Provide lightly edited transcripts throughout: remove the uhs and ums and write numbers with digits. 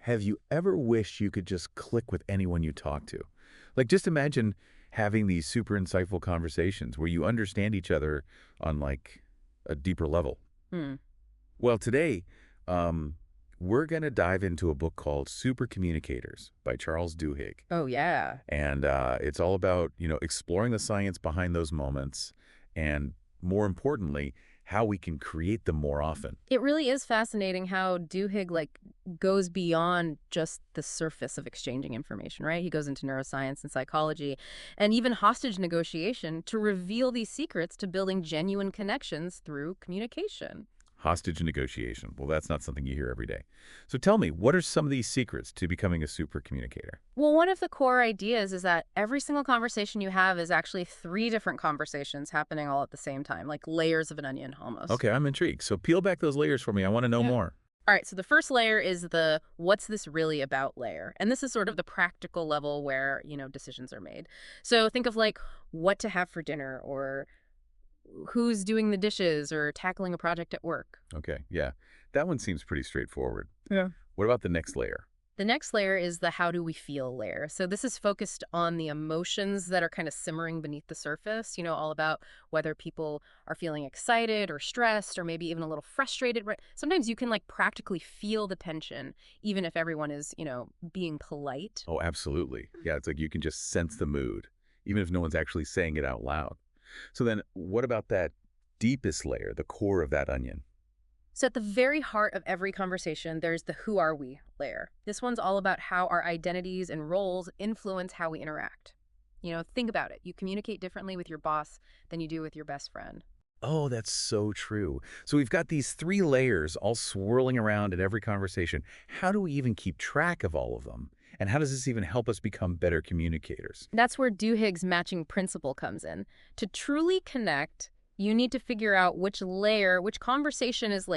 Have you ever wished you could just click with anyone you talk to? Like, just imagine having these super insightful conversations where you understand each other on, like, a deeper level. Hmm. Well, today, um, we're going to dive into a book called Supercommunicators by Charles Duhigg. Oh, yeah. And it's all about, exploring the science behind those moments and, more importantly, how we can create them more often. It really is fascinating how Duhigg goes beyond just the surface of exchanging information, right? He goes into neuroscience and psychology and even hostage negotiation to reveal these secrets to building genuine connections through communication. Hostage negotiation. Well, that's not something you hear every day. So tell me, what are some of these secrets to becoming a super communicator? Well, one of the core ideas is that every single conversation you have is actually three different conversations happening all at the same time, like layers of an onion almost. Okay, I'm intrigued. So peel back those layers for me. I want to know Yeah. more. All right, so the first layer is the what's this really about layer. And this is sort of the practical level where, decisions are made. So think of what to have for dinner or who's doing the dishes or tackling a project at work. Okay, yeah. That one seems pretty straightforward. Yeah. What about the next layer? The next layer is the how do we feel layer. So this is focused on the emotions that are kind of simmering beneath the surface, all about whether people are feeling excited or stressed or maybe even a little frustrated. Right? Sometimes you can practically feel the tension, even if everyone is, being polite. Oh, absolutely. Yeah, it's like you can just sense the mood, even if no one's actually saying it out loud. So then what about that deepest layer, the core of that onion? So at the very heart of every conversation, there's the who are we layer. This one's all about how our identities and roles influence how we interact. Think about it. You communicate differently with your boss than you do with your best friend. Oh, that's so true. So we've got these three layers all swirling around in every conversation. How do we even keep track of all of them? And how does this even help us become better communicators? That's where Duhigg's matching principle comes in. To truly connect, you need to figure out which layer, which conversation is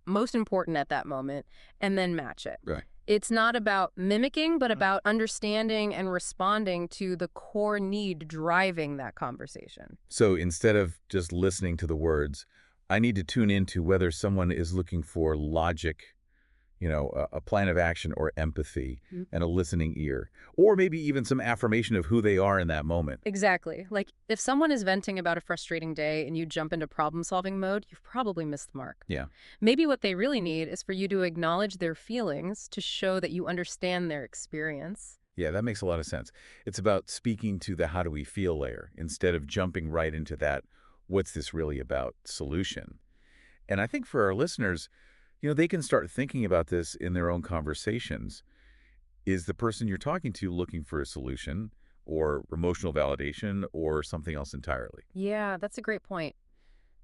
most important at that moment, and then match it. Right. It's not about mimicking, but about understanding and responding to the core need driving that conversation. So instead of just listening to the words, I need to tune into whether someone is looking for logic, a plan of action or empathy Mhm. and a listening ear, or maybe even some affirmation of who they are in that moment. Exactly. If someone is venting about a frustrating day and you jump into problem-solving mode, you've probably missed the mark. Yeah. Maybe what they really need is for you to acknowledge their feelings to show that you understand their experience. Yeah, that makes a lot of sense. It's about speaking to the how do we feel layer instead of jumping right into that what's this really about solution. And I think for our listeners, they can start thinking about this in their own conversations. Is the person you're talking to looking for a solution or emotional validation or something else entirely? Yeah, that's a great point.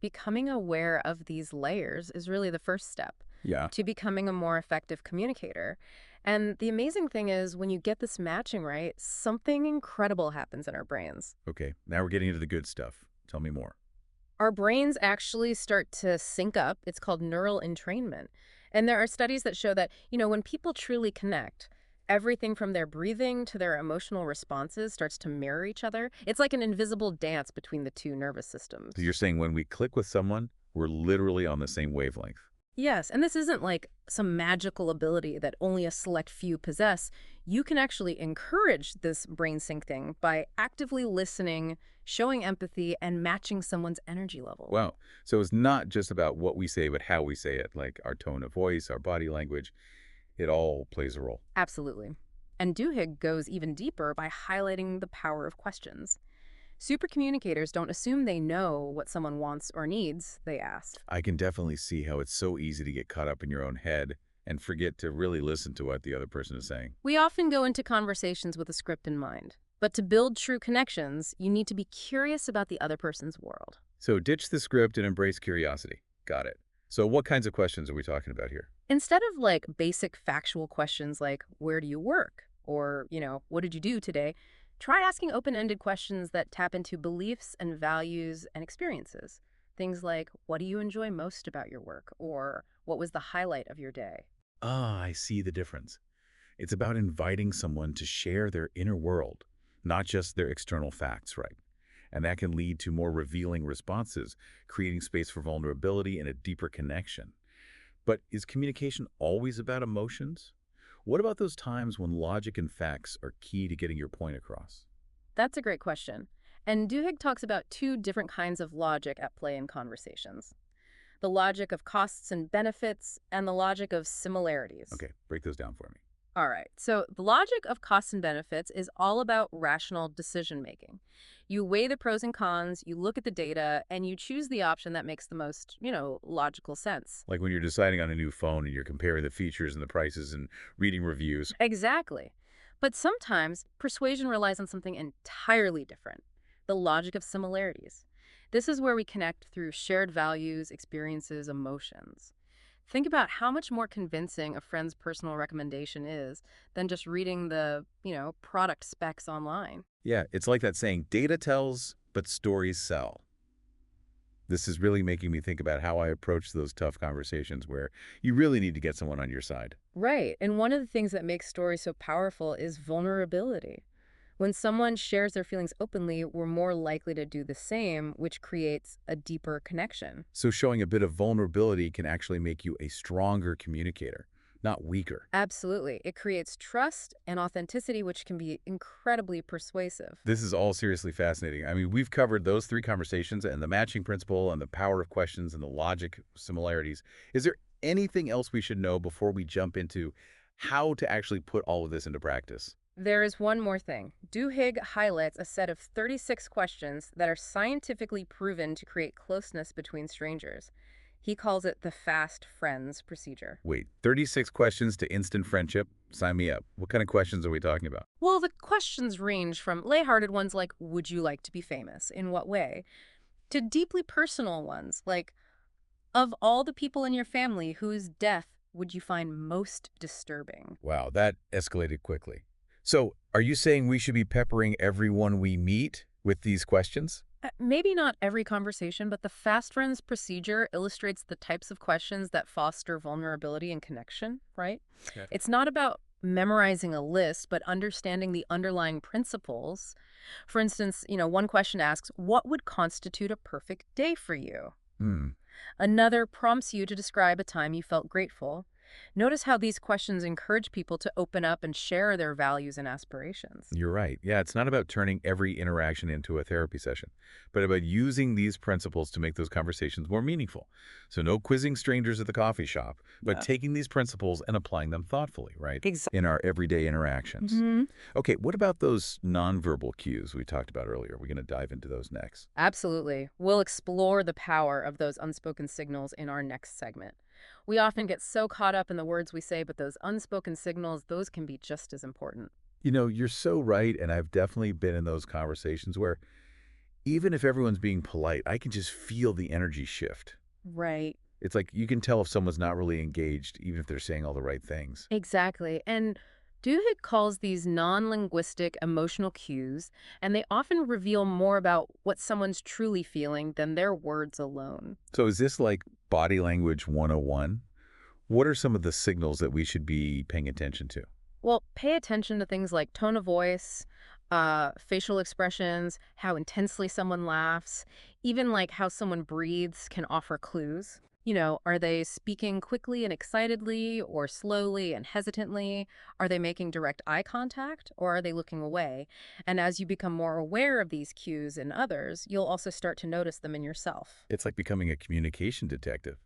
Becoming aware of these layers is really the first step Yeah. to becoming a more effective communicator. And the amazing thing is, when you get this matching right, something incredible happens in our brains. Okay, now we're getting into the good stuff. Tell me more. Our brains actually start to sync up. It's called neural entrainment. And there are studies that show that, when people truly connect, everything from their breathing to their emotional responses starts to mirror each other. It's like an invisible dance between the two nervous systems. So you're saying when we click with someone, we're literally on the same wavelength. Yes, and this isn't like some magical ability that only a select few possess. You can actually encourage this brain syncing by actively listening, showing empathy, and matching someone's energy level. Wow. So it's not just about what we say, but how we say it, like our tone of voice, our body language. It all plays a role. Absolutely. And Duhigg goes even deeper by highlighting the power of questions. Supercommunicators don't assume they know what someone wants or needs, they ask. I can definitely see how it's so easy to get caught up in your own head and forget to really listen to what the other person is saying. We often go into conversations with a script in mind. But to build true connections, you need to be curious about the other person's world. So ditch the script and embrace curiosity. Got it. So what kinds of questions are we talking about here? Instead of basic factual questions like, where do you work? Or, what did you do today? Try asking open-ended questions that tap into beliefs and values and experiences. Things like, what do you enjoy most about your work? Or what was the highlight of your day? Ah, I see the difference. It's about inviting someone to share their inner world, not just their external facts, right? And that can lead to more revealing responses, creating space for vulnerability and a deeper connection. But is communication always about emotions? What about those times when logic and facts are key to getting your point across? That's a great question. And Duhigg talks about two different kinds of logic at play in conversations: the logic of costs and benefits, and the logic of similarities. Okay, break those down for me. All right. So the logic of costs and benefits is all about rational decision making. You weigh the pros and cons, you look at the data, and you choose the option that makes the most, logical sense. Like when you're deciding on a new phone and you're comparing the features and the prices and reading reviews. Exactly. But sometimes persuasion relies on something entirely different: the logic of similarities. This is where we connect through shared values, experiences, emotions. Think about how much more convincing a friend's personal recommendation is than just reading the, product specs online. Yeah, it's like that saying, data tells, but stories sell. This is really making me think about how I approach those tough conversations where you really need to get someone on your side. Right. And one of the things that makes stories so powerful is vulnerability. When someone shares their feelings openly, we're more likely to do the same, which creates a deeper connection. So showing a bit of vulnerability can actually make you a stronger communicator, not weaker. Absolutely. It creates trust and authenticity, which can be incredibly persuasive. This is all seriously fascinating. I mean, we've covered those three conversations and the matching principle and the power of questions and the logic similarities. Is there anything else we should know before we jump into how to actually put all of this into practice? There is one more thing. Duhigg highlights a set of 36 questions that are scientifically proven to create closeness between strangers. He calls it the fast friends procedure. Wait, 36 questions to instant friendship? Sign me up. What kind of questions are we talking about? Well, the questions range from lighthearted ones like, would you like to be famous? In what way? To deeply personal ones like, of all the people in your family, whose death would you find most disturbing? Wow, that escalated quickly. So, are you saying we should be peppering everyone we meet with these questions? Maybe not every conversation, but the fast friends procedure illustrates the types of questions that foster vulnerability and connection, right? Okay. It's not about memorizing a list, but understanding the underlying principles. For instance, one question asks, what would constitute a perfect day for you? Hmm. Another prompts you to describe a time you felt grateful. Notice how these questions encourage people to open up and share their values and aspirations. You're right. Yeah, it's not about turning every interaction into a therapy session, but about using these principles to make those conversations more meaningful. So no quizzing strangers at the coffee shop, but Yeah. taking these principles and applying them thoughtfully, right? Exactly. In our everyday interactions. Okay, what about those nonverbal cues we talked about earlier? We're going to dive into those next. Absolutely. We'll explore the power of those unspoken signals in our next segment. We often get so caught up in the words we say, but those unspoken signals, those can be just as important. You know, you're so right, and I've definitely been in those conversations where even if everyone's being polite, I can just feel the energy shift. Right. It's like you can tell if someone's not really engaged, even if they're saying all the right things. Exactly. And Duhigg calls these non-linguistic emotional cues, and they often reveal more about what someone's truly feeling than their words alone. So is this like body language 101? What are some of the signals that we should be paying attention to? Well, pay attention to things like tone of voice, facial expressions, how intensely someone laughs, even like how someone breathes can offer clues. Are they speaking quickly and excitedly or slowly and hesitantly? Are they making direct eye contact or are they looking away? And as you become more aware of these cues in others, you'll also start to notice them in yourself. It's like becoming a communication detective.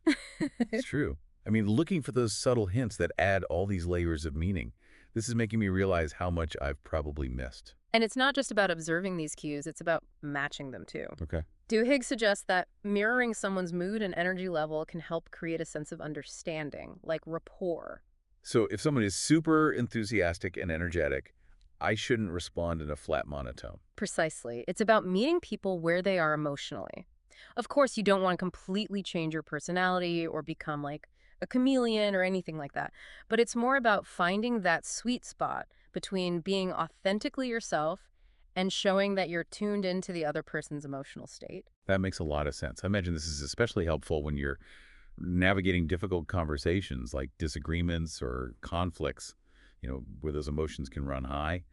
It's true. I mean, looking for those subtle hints that add all these layers of meaning. This is making me realize how much I've probably missed. And it's not just about observing these cues, it's about matching them too. Okay. Duhigg suggests that mirroring someone's mood and energy level can help create a sense of understanding, like rapport. So if someone is super enthusiastic and energetic, I shouldn't respond in a flat monotone. Precisely. It's about meeting people where they are emotionally. Of course, you don't want to completely change your personality or become like a chameleon or anything like that, but it's more about finding that sweet spot between being authentically yourself and showing that you're tuned into the other person's emotional state. That makes a lot of sense. I imagine this is especially helpful when you're navigating difficult conversations like disagreements or conflicts, where those emotions can run high.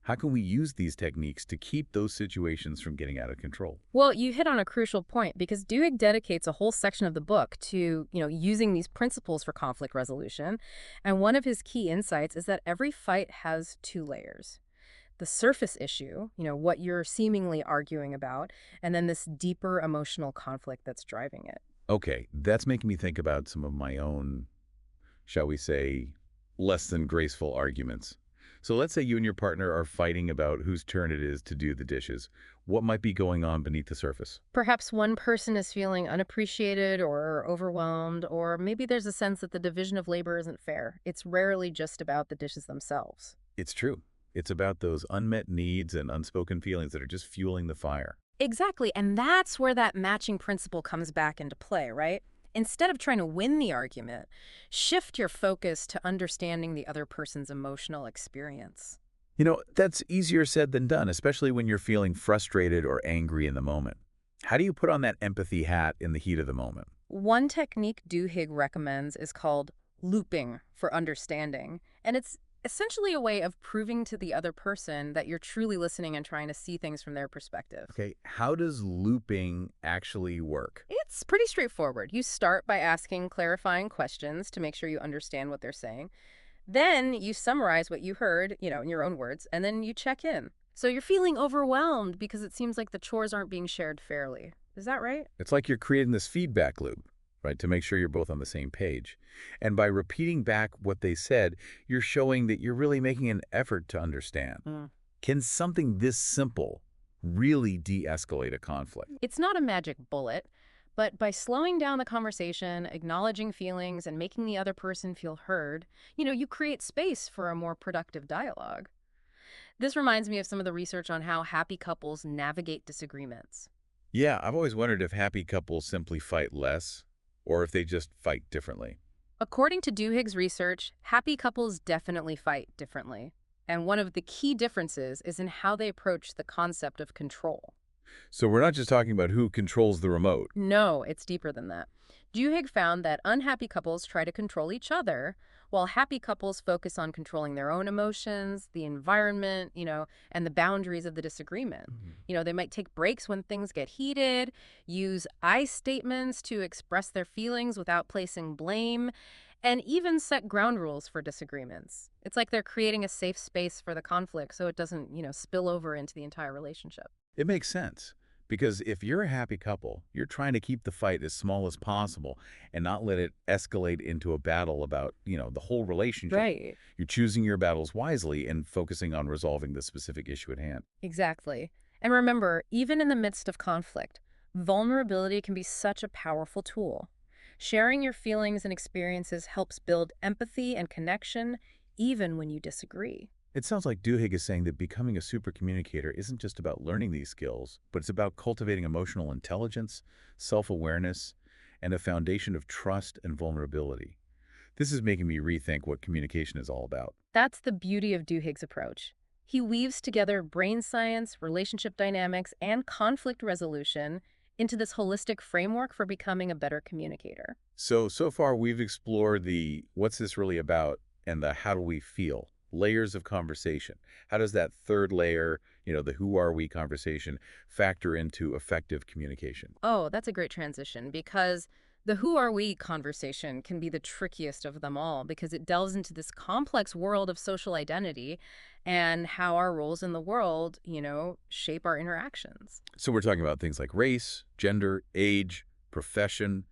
How can we use these techniques to keep those situations from getting out of control? Well, you hit on a crucial point because Duhigg dedicates a whole section of the book to, using these principles for conflict resolution. And one of his key insights is that every fight has two layers. The surface issue, what you're seemingly arguing about, and then this deeper emotional conflict that's driving it. Okay, that's making me think about some of my own, shall we say, less than graceful arguments. So let's say you and your partner are fighting about whose turn it is to do the dishes. What might be going on beneath the surface? Perhaps one person is feeling unappreciated or overwhelmed, or maybe there's a sense that the division of labor isn't fair. It's rarely just about the dishes themselves. It's true. It's about those unmet needs and unspoken feelings that are just fueling the fire. Exactly, and that's where that matching principle comes back into play, right? Instead of trying to win the argument, shift your focus to understanding the other person's emotional experience. That's easier said than done, especially when you're feeling frustrated or angry in the moment. How do you put on that empathy hat in the heat of the moment? One technique Duhigg recommends is called looping for understanding, and it's essentially a way of proving to the other person that you're truly listening and trying to see things from their perspective. Okay, how does looping actually work? It's pretty straightforward. You start by asking clarifying questions to make sure you understand what they're saying. Then you summarize what you heard, in your own words, and then you check in. So you're feeling overwhelmed because it seems like the chores aren't being shared fairly. Is that right? It's like you're creating this feedback loop, right, to make sure you're both on the same page. And by repeating back what they said, you're showing that you're really making an effort to understand. Mm. Can something this simple really de-escalate a conflict? It's not a magic bullet, but by slowing down the conversation, acknowledging feelings, and making the other person feel heard, you create space for a more productive dialogue. This reminds me of some of the research on how happy couples navigate disagreements. Yeah, I've always wondered if happy couples simply fight less or if they just fight differently. According to Duhigg's research, happy couples definitely fight differently. And one of the key differences is in how they approach the concept of control. So we're not just talking about who controls the remote. No, it's deeper than that. Duhigg found that unhappy couples try to control each other, while happy couples focus on controlling their own emotions, the environment, and the boundaries of the disagreement. Mhm. They might take breaks when things get heated, use I statements to express their feelings without placing blame, and even set ground rules for disagreements. It's like they're creating a safe space for the conflict so it doesn't, spill over into the entire relationship. It makes sense. Because if you're a happy couple, you're trying to keep the fight as small as possible and not let it escalate into a battle about, the whole relationship. Right. You're choosing your battles wisely and focusing on resolving the specific issue at hand. Exactly. And remember, even in the midst of conflict, vulnerability can be such a powerful tool. Sharing your feelings and experiences helps build empathy and connection, even when you disagree. It sounds like Duhigg is saying that becoming a super communicator isn't just about learning these skills, but it's about cultivating emotional intelligence, self-awareness, and a foundation of trust and vulnerability. This is making me rethink what communication is all about. That's the beauty of Duhigg's approach. He weaves together brain science, relationship dynamics, and conflict resolution into this holistic framework for becoming a better communicator. So far we've explored the what's this really about and the how do we feel layers of conversation. How does that third layer, the who are we conversation, factor into effective communication? Oh, that's a great transition because the who are we conversation can be the trickiest of them all because it delves into this complex world of social identity and how our roles in the world, shape our interactions. So we're talking about things like race, gender, age, profession,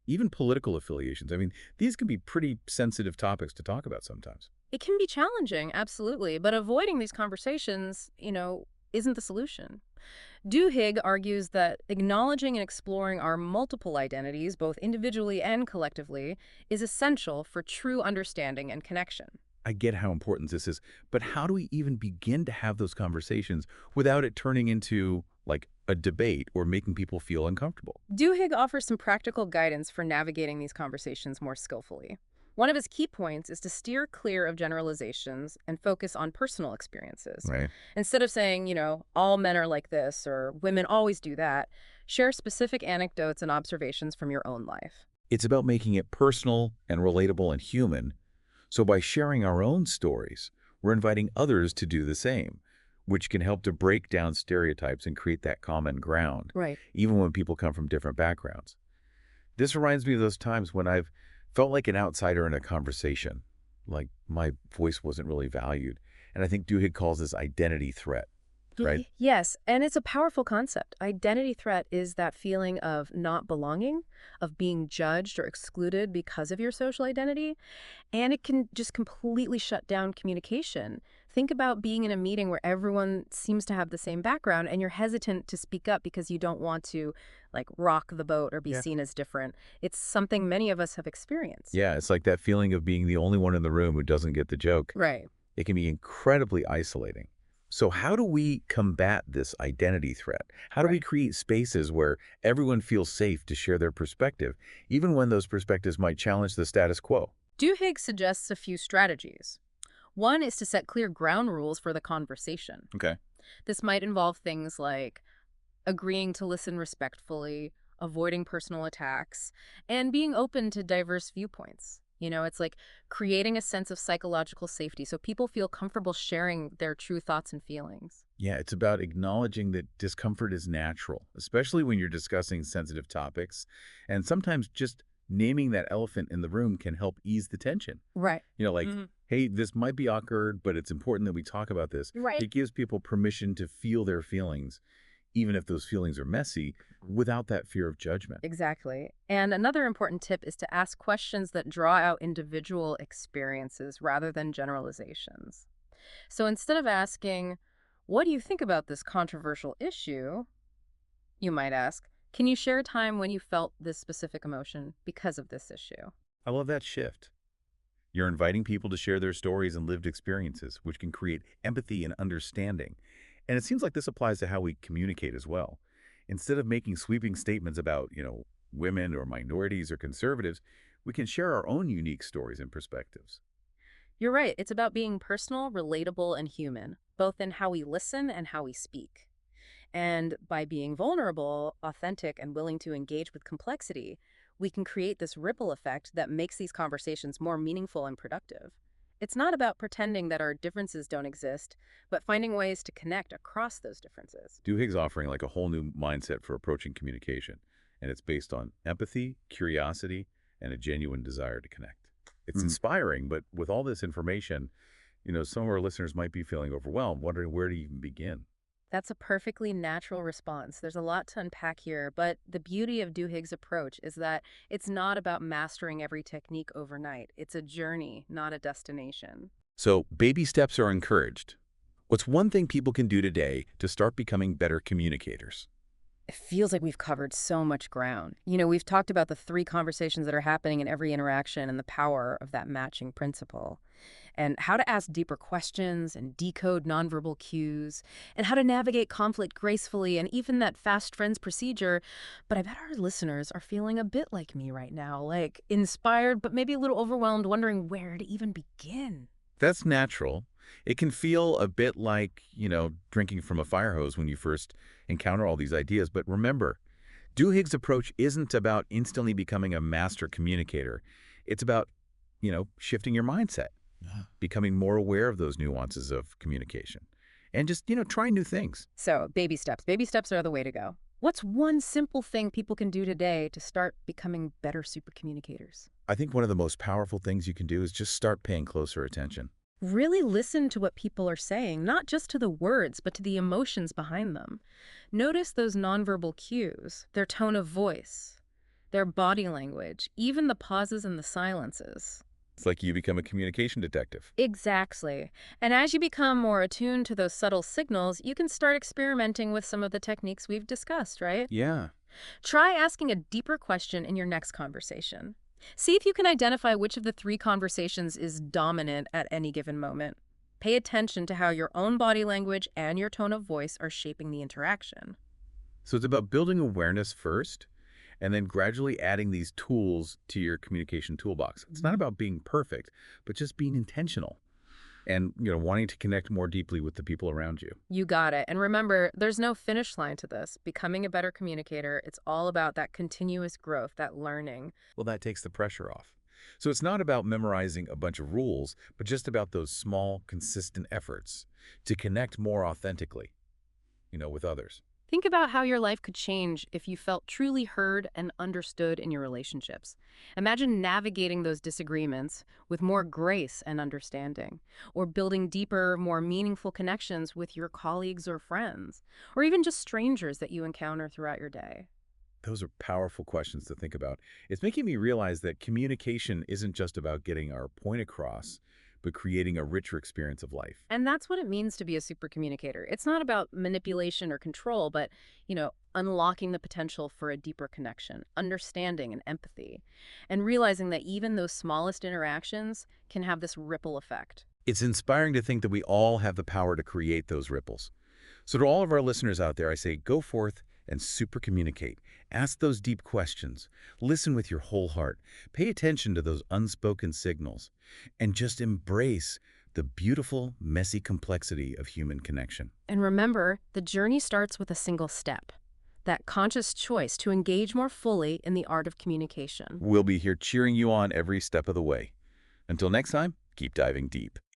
even political affiliations. I mean, these can be pretty sensitive topics to talk about sometimes. It can be challenging, absolutely, but avoiding these conversations, isn't the solution. Duhigg argues that acknowledging and exploring our multiple identities, both individually and collectively, is essential for true understanding and connection. I get how important this is, but how do we even begin to have those conversations without it turning into, like, a debate or making people feel uncomfortable? Duhigg offers some practical guidance for navigating these conversations more skillfully. One of his key points is to steer clear of generalizations and focus on personal experiences. Right. Instead of saying, all men are like this or women always do that, share specific anecdotes and observations from your own life. It's about making it personal and relatable and human. So by sharing our own stories, we're inviting others to do the same. which can help to break down stereotypes and create that common ground, Right. even when people come from different backgrounds. This reminds me of those times when I've felt like an outsider in a conversation, like my voice wasn't really valued. And I think Duhigg calls this identity threat, right? Yes, and it's a powerful concept. Identity threat is that feeling of not belonging, of being judged or excluded because of your social identity, and it can just completely shut down communication. Think about being in a meeting where everyone seems to have the same background and you're hesitant to speak up because you don't want to like rock the boat or be Yeah. seen as different. It's something many of us have experienced. Yeah, it's like that feeling of being the only one in the room who doesn't get the joke. Right. It can be incredibly isolating. So how do we combat this identity threat? How do we Right. create spaces where everyone feels safe to share their perspective, even when those perspectives might challenge the status quo? Duhigg suggests a few strategies. One is to set clear ground rules for the conversation. Okay. This might involve things like agreeing to listen respectfully, avoiding personal attacks, and being open to diverse viewpoints. It's like creating a sense of psychological safety so people feel comfortable sharing their true thoughts and feelings. Yeah, it's about acknowledging that discomfort is natural, especially when you're discussing sensitive topics. And sometimes just naming that elephant in the room can help ease the tension. Right. Like, hey, this might be awkward, but it's important that we talk about this. Right. It gives people permission to feel their feelings, even if those feelings are messy, without that fear of judgment. Exactly. And another important tip is to ask questions that draw out individual experiences rather than generalizations. So instead of asking, "What do you think about this controversial issue?" you might ask, "Can you share a time when you felt this specific emotion because of this issue?" I love that shift. You're inviting people to share their stories and lived experiences, which can create empathy and understanding. And it seems like this applies to how we communicate as well. Instead of making sweeping statements about, women or minorities or conservatives, we can share our own unique stories and perspectives. You're right. It's about being personal, relatable, and human, both in how we listen and how we speak. And by being vulnerable, authentic, and willing to engage with complexity, we can create this ripple effect that makes these conversations more meaningful and productive. It's not about pretending that our differences don't exist, but finding ways to connect across those differences. Duhigg's offering like a whole new mindset for approaching communication, and it's based on empathy, curiosity, and a genuine desire to connect. It's inspiring, but with all this information, some of our listeners might be feeling overwhelmed, wondering where to even begin. That's a perfectly natural response. There's a lot to unpack here, but the beauty of Duhigg's approach is that it's not about mastering every technique overnight. It's a journey, not a destination. So, baby steps are encouraged. What's one thing people can do today to start becoming better communicators? It feels like we've covered so much ground. We've talked about the three conversations that are happening in every interaction and the power of that matching principle, and how to ask deeper questions and decode nonverbal cues, and how to navigate conflict gracefully, and even that fast friends procedure. But I bet our listeners are feeling a bit like me right now, like inspired, but maybe a little overwhelmed, wondering where to even begin. That's natural. It can feel a bit like, drinking from a fire hose when you first encounter all these ideas. But remember, Duhigg's approach isn't about instantly becoming a master communicator. It's about, shifting your mindset, becoming more aware of those nuances of communication, and just, trying new things. So, baby steps. Baby steps are the way to go. What's one simple thing people can do today to start becoming better super communicators? I think one of the most powerful things you can do is just start paying closer attention. Really listen to what people are saying, not just to the words, but to the emotions behind them. Notice those nonverbal cues, their tone of voice, their body language, even the pauses and the silences. It's like you become a communication detective. Exactly. And as you become more attuned to those subtle signals, you can start experimenting with some of the techniques we've discussed, right? Yeah. Try asking a deeper question in your next conversation. See if you can identify which of the three conversations is dominant at any given moment. Pay attention to how your own body language and your tone of voice are shaping the interaction. So it's about building awareness first and then gradually adding these tools to your communication toolbox. It's not about being perfect, but just being intentional and, wanting to connect more deeply with the people around you. You got it. And remember, there's no finish line to this. Becoming a better communicator, it's all about that continuous growth, that learning. Well, that takes the pressure off. So it's not about memorizing a bunch of rules, but just about those small, consistent efforts to connect more authentically, with others. Think about how your life could change if you felt truly heard and understood in your relationships. Imagine navigating those disagreements with more grace and understanding, or building deeper, more meaningful connections with your colleagues or friends, or even just strangers that you encounter throughout your day. Those are powerful questions to think about. It's making me realize that communication isn't just about getting our point across, but creating a richer experience of life. And that's what it means to be a super communicator. It's not about manipulation or control, but, unlocking the potential for a deeper connection, understanding and empathy, and realizing that even those smallest interactions can have this ripple effect. It's inspiring to think that we all have the power to create those ripples. So to all of our listeners out there, I say go forth and super communicate. Ask those deep questions. Listen with your whole heart. Pay attention to those unspoken signals. And just embrace the beautiful, messy complexity of human connection. And remember, the journey starts with a single step, that conscious choice to engage more fully in the art of communication. We'll be here cheering you on every step of the way. Until next time, keep diving deep.